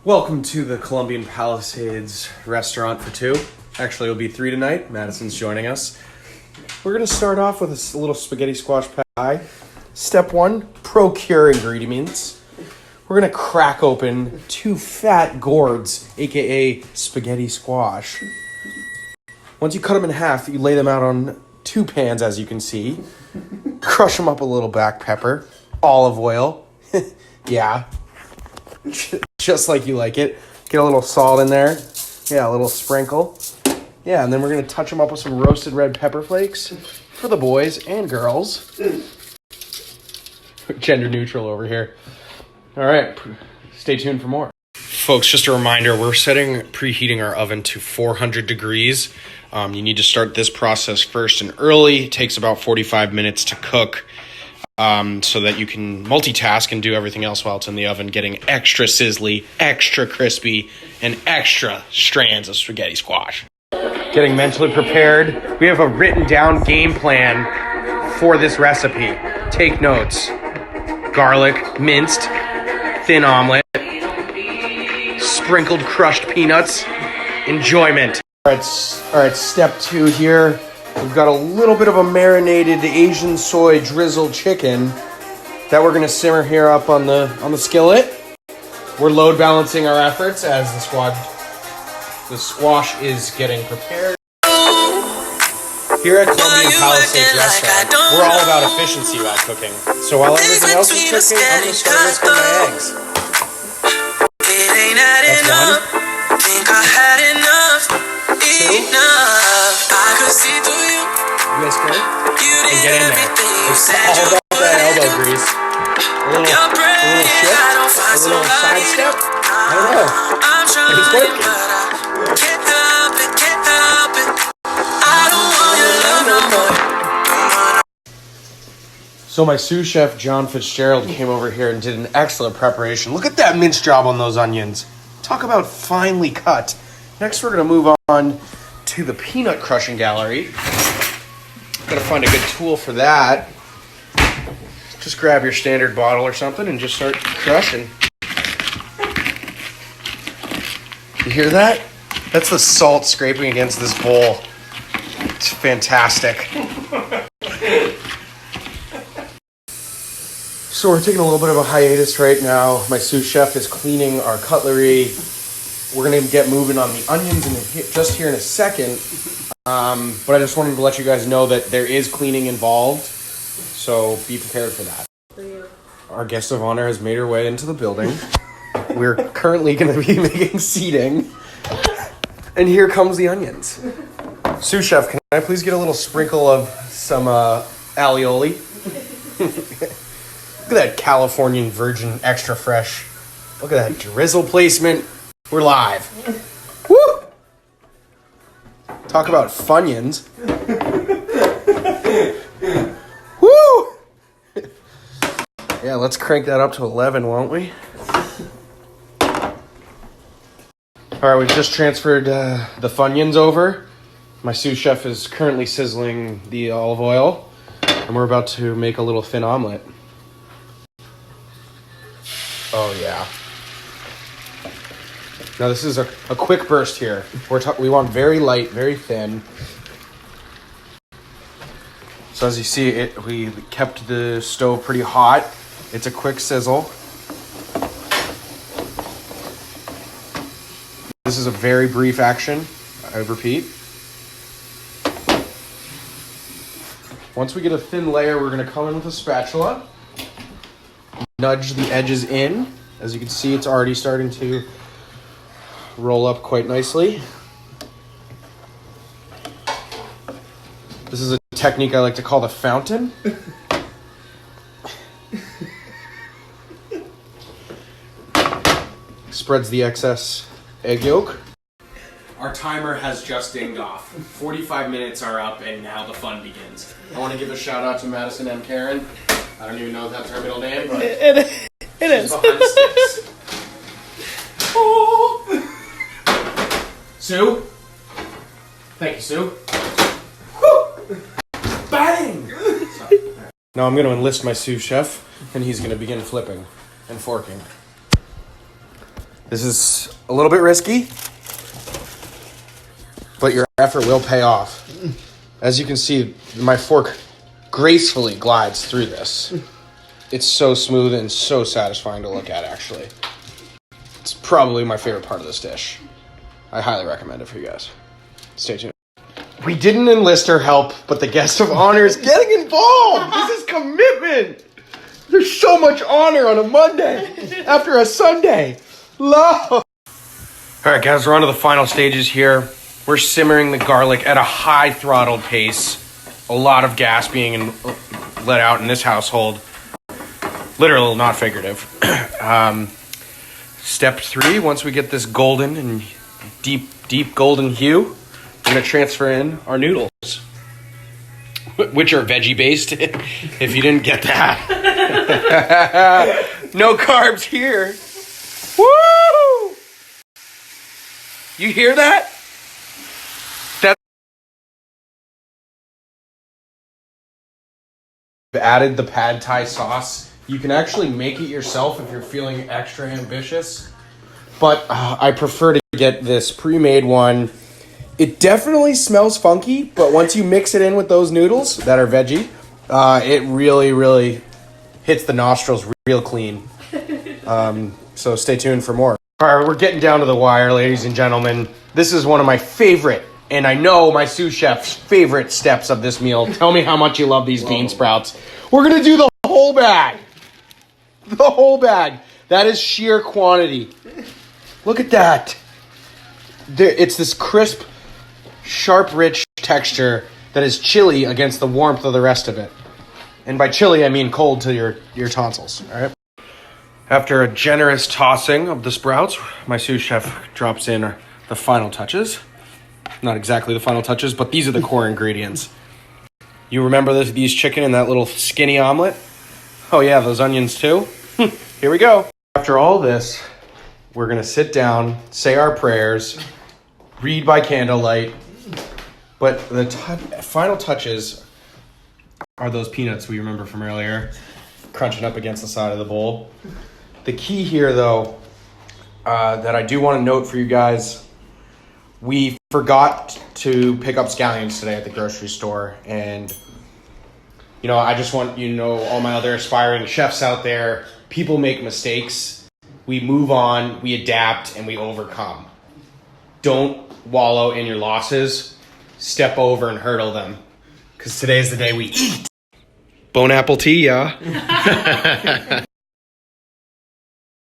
Welcome to the Colombian Palisades restaurant for two. Actually, it'll be three tonight. Madison's joining us. We're going to start off with a little spaghetti squash pie. Step one, procure ingredients. We're going to crack open two fat gourds, aka spaghetti squash. Once you cut them in half, you lay them out on two pans, as you can see. Crush them up a little black pepper, olive oil. Yeah. Just like you like it. Get a little salt in there. Yeah, a little sprinkle. Yeah, and then we're going to touch them up with some roasted red pepper flakes for the boys and girls. Gender neutral over here. All right, stay tuned for more. Folks, just a reminder, we're preheating our oven to 400 degrees. You need to start this process first and early. It takes about 45 minutes to cook. So that you can multitask and do everything else while it's in the oven, getting extra sizzly, extra crispy, and extra strands of spaghetti squash. Getting mentally prepared. We have a written down game plan for this recipe. Take notes. Garlic, minced, thin omelet, sprinkled crushed peanuts. Enjoyment. All right, step two here. We've got a little bit of a marinated Asian soy drizzled chicken that we're gonna simmer here up on the skillet. We're load balancing our efforts as the squash is getting prepared. Here at Colombian Palisades Restaurant, we're all about efficiency while cooking. So while everything else is cooking, I'm gonna start whisking my eggs. That's one. Think I had enough. I could see through you. Whisk it and get in there. It's all about that elbow grease. A little shift, a little side step. I don't know. It's working. So my sous chef, John Fitzgerald, came over here and did an excellent preparation. Look at that mince job on those onions. Talk about finely cut. Next, we're going to move on to the peanut crushing gallery. Gotta find a good tool for that. Just grab your standard bottle or something and just start crushing. You hear that? That's the salt scraping against this bowl. It's fantastic. So we're taking a little bit of a hiatus right now. My sous chef is cleaning our cutlery. We're going to get moving on the onions just here in a second. But I just wanted to let you guys know that there is cleaning involved. So be prepared for that. Our guest of honor has made her way into the building. We're currently going to be making seating. And here comes the onions. Sous chef, can I please get a little sprinkle of some alioli? Look at that Californian virgin extra fresh. Look at that drizzle placement. We're live. Woo! Talk about Funyuns. Woo! Yeah, let's crank that up to 11, won't we? All right, we've just transferred the Funyuns over. My sous chef is currently sizzling the olive oil, and we're about to make a little thin omelet. Oh, yeah. Now this is a quick burst here. We want very light, very thin. So as you see, we kept the stove pretty hot. It's a quick sizzle. This is a very brief action, I repeat. Once we get a thin layer, we're gonna come in with a spatula. Nudge the edges in. As you can see, it's already starting to roll up quite nicely. This is a technique I like to call the fountain. Spreads the excess egg yolk. Our timer has just dinged off. 45 minutes are up and now the fun begins. I want to give a shout out to Madison Caron. I don't even know if that's her middle name, but it is. Behind the sticks. Oh. Sue? Thank you, Sue. Woo! Bang! Now I'm going to enlist my sous chef, and he's going to begin flipping and forking. This is a little bit risky, but your effort will pay off. As you can see, my fork gracefully glides through this. It's so smooth and so satisfying to look at, actually. It's probably my favorite part of this dish. I highly recommend it for you guys. Stay tuned. We didn't enlist her help, but the guest of honor is getting involved. This is commitment. There's so much honor on a Monday after a Sunday. Love. All right, guys, we're on to the final stages here. We're simmering the garlic at a high throttle pace. A lot of gas being let out in this household. Literal, not figurative. Step 3, once we get this golden and deep golden hue, we're going to transfer in our noodles, which are veggie-based, if you didn't get that. No carbs here. Woo! You hear that? Added the pad thai sauce. You can actually make it yourself if you're feeling extra ambitious, but I prefer to get this pre-made one. It definitely smells funky, but once you mix it in with those noodles that are veggie, it really hits the nostrils real clean. So stay tuned for more. All right, we're getting down to the wire, ladies and gentlemen. This is one of my favorite, and I know my sous chef's favorite steps of this meal. Tell me how much you love these bean sprouts. We're going to do the whole bag. The whole bag. That is sheer quantity. Look at that. It's this crisp, sharp, rich texture that is chilly against the warmth of the rest of it. And by chilly, I mean cold to your tonsils. All right. After a generous tossing of the sprouts, my sous chef drops in the final touches. Not exactly the final touches, but these are the core ingredients. You remember these chicken in that little skinny omelet? Oh yeah, those onions too? Here we go. After all this, we're going to sit down, say our prayers, read by candlelight, but the final touches are those peanuts we remember from earlier, crunching up against the side of the bowl. The key here, though, that I do want to note for you guys, we forgot to pick up scallions today at the grocery store, and I just want you to know, all my other aspiring chefs out there, people make mistakes. We move on, we adapt, and we overcome. Don't wallow in your losses. Step over and hurdle them, because today's the day we eat. Bone apple tea, yeah.